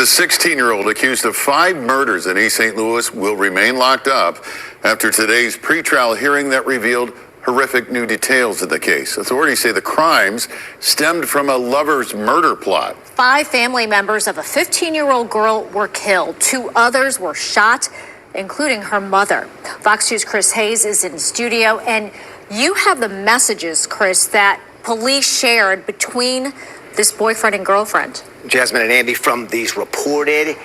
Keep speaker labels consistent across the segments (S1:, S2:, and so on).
S1: The 16-year-old accused of 5 murders in East St. Louis will remain locked up after today's pretrial hearing that revealed horrific new details of the case. Authorities say the crimes stemmed from a lover's murder plot.
S2: 5 family members of a 15-year-old girl were killed. 2 others were shot, including her mother. Fox News' Chris Hayes is in studio, and you have the messages, Chris, that police shared between this boyfriend and girlfriend.
S3: Jasmine and Andy, from these reported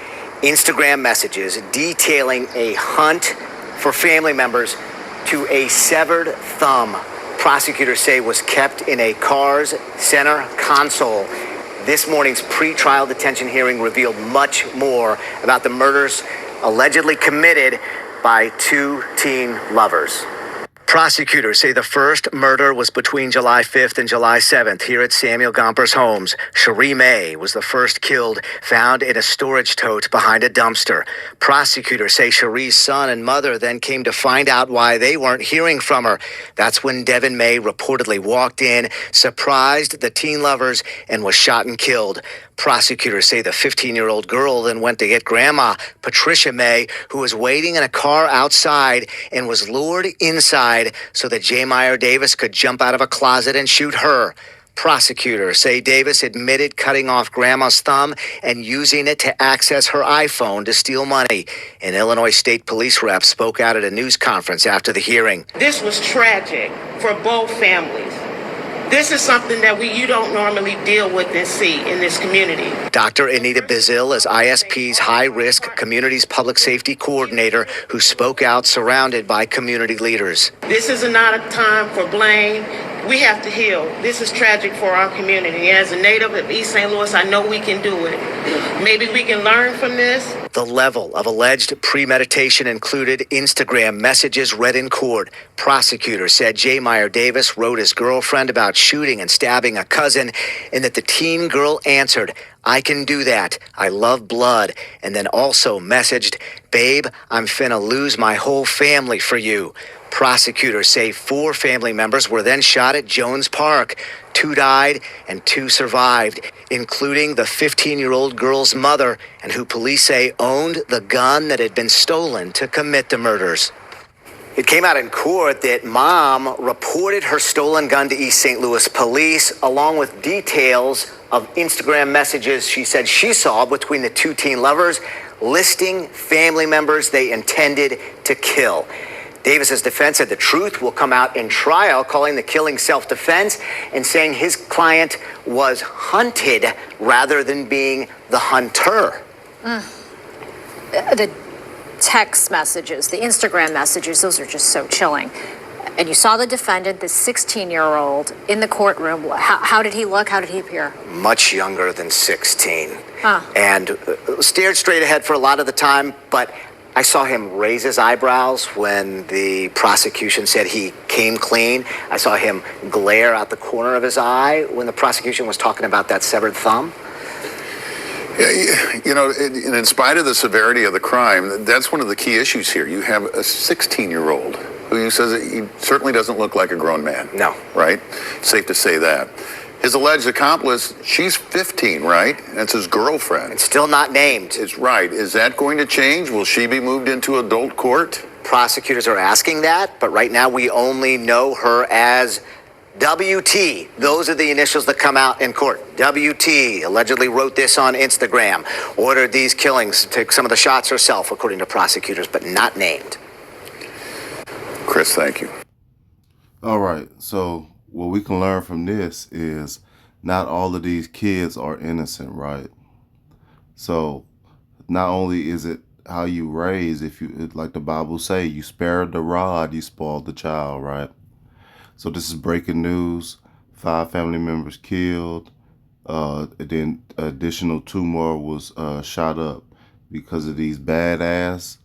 S3: Instagram messages detailing a hunt for family members to a severed thumb, prosecutors say was kept in a car's center console. This morning's pretrial detention hearing revealed much more about the murders allegedly committed by 2 teen lovers. Prosecutors say the first murder was between July 5th and July 7th here at Samuel Gomper's homes. Cherie May was the first killed, found in a storage tote behind a dumpster. Prosecutors say Cherie's son and mother then came to find out why they weren't hearing from her. That's when Devin May reportedly walked in, surprised the teen lovers, and was shot and killed. Prosecutors say the 15-year-old girl then went to get Grandma, Patricia May, who was waiting in a car outside and was lured inside so that J. Meyer Davis could jump out of a closet and shoot her. Prosecutors say Davis admitted cutting off Grandma's thumb and using it to access her iPhone to steal money. An Illinois State Police rep spoke out at a news conference after the hearing.
S4: This was tragic for both families. This is something that you don't normally deal with and see in this community.
S3: Dr. Anita Bazil is ISP's high-risk communities public safety coordinator who spoke out surrounded by community leaders.
S4: This is not a time for blame. We have to heal. This is tragic for our community. As a native of East St. Louis, I know we can do it. Maybe we can learn from this.
S3: The level of alleged premeditation included Instagram messages read in court. Prosecutors said J. Meyer Davis wrote his girlfriend about shooting and stabbing a cousin, and that the teen girl answered, "I can do that. I love blood," and then also messaged, "Babe, I'm finna lose my whole family for you." Prosecutors say 4 family members were then shot at Jones Park. 2 died and 2 survived, including the 15-year-old girl's mother, and who police say owned the gun that had been stolen to commit the murders. It came out in court that Mom reported her stolen gun to East St. Louis police, along with details of Instagram messages she said she saw between the 2 teen lovers, listing family members they intended to kill. Davis's defense said the truth will come out in trial, calling the killing self-defense and saying his client was hunted rather than being the hunter.
S2: The text messages, the Instagram messages, those are just so chilling. And you saw the defendant, the 16-year-old, in the courtroom. How did he look? How did he appear?
S3: Much younger than 16.
S2: Huh.
S3: And stared straight ahead for a lot of the time, but I saw him raise his eyebrows when the prosecution said he came clean. I saw him glare out the corner of his eye when the prosecution was talking about that severed thumb.
S1: You know, in spite of the severity of the crime, that's one of the key issues here. You have a 16-year-old who says he certainly doesn't look like a grown man.
S3: No.
S1: Right? Safe to say that. His alleged accomplice, she's 15, right? That's his girlfriend.
S3: It's still not named.
S1: It's right. Is that going to change? Will she be moved into adult court?
S3: Prosecutors are asking that, but right now we only know her as WT. Those are the initials that come out in court. WT allegedly wrote this on Instagram, ordered these killings, took some of the shots herself, according to prosecutors, but not named.
S1: Chris, thank you.
S5: All right, so what we can learn from this is not all of these kids are innocent, right? So not only is it how you raise, if you, like the Bible say, you spare the rod, you spoil the child, right? So this is breaking news. 5 family members killed. Then additional 2 more was shot up because of these badass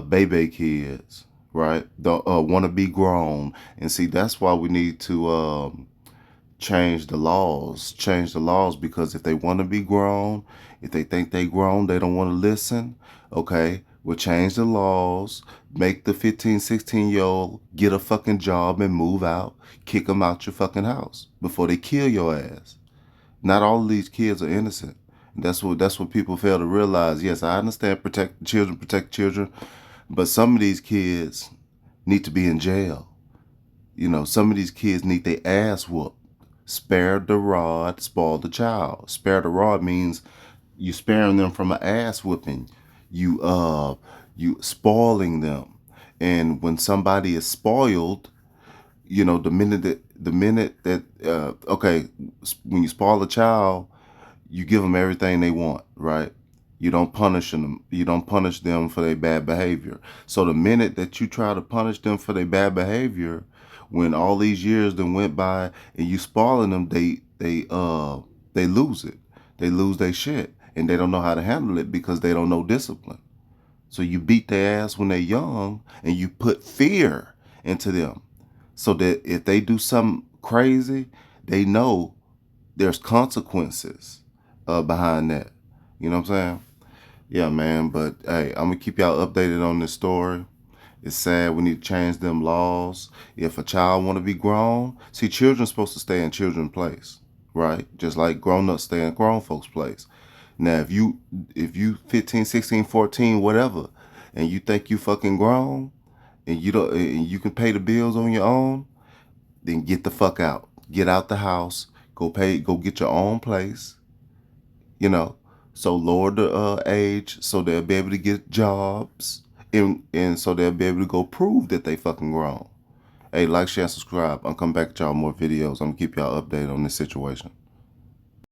S5: baby kids, right? Don't want to be grown. And see, that's why we need to change the laws. Change the laws, because if they want to be grown, if they think they grown, they don't want to listen, okay, we'll change the laws, make the 15, 16-year-old get a fucking job and move out, kick them out your fucking house before they kill your ass. Not all of these kids are innocent. That's what people fail to realize. Yes, I understand protect children, but some of these kids need to be in jail. You know, some of these kids need their ass whooped. Spare the rod, spoil the child. Spare the rod means you sparing them from an ass whooping. You spoiling them. And when somebody is spoiled, you know, the minute that okay, when you spoil a child, you give them everything they want, right? You don't punish them. You don't punish them for their bad behavior. So the minute that you try to punish them for their bad behavior, when all these years then went by and you spoiling them, they lose it. They lose their shit, and they don't know how to handle it because they don't know discipline. So you beat their ass when they're young, and you put fear into them, so that if they do something crazy, they know there's consequences behind that. You know what I'm saying? Yeah, man. But hey, I'm gonna keep y'all updated on this story. It's sad. We need to change them laws. If a child want to be grown, see, children's supposed to stay in children's place, right? Just like grown-ups stay in grown folks' place. Now, if you 15, 16, 14, whatever, and you think you fucking grown, and you can pay the bills on your own, then get the fuck out. Get out the house. Go get your own place. You know, so lower the age so they'll be able to get jobs, and so they'll be able to go prove that they fucking grown. Hey, like, share, subscribe. I'll come back to y'all more videos. I'm gonna keep y'all updated on this situation.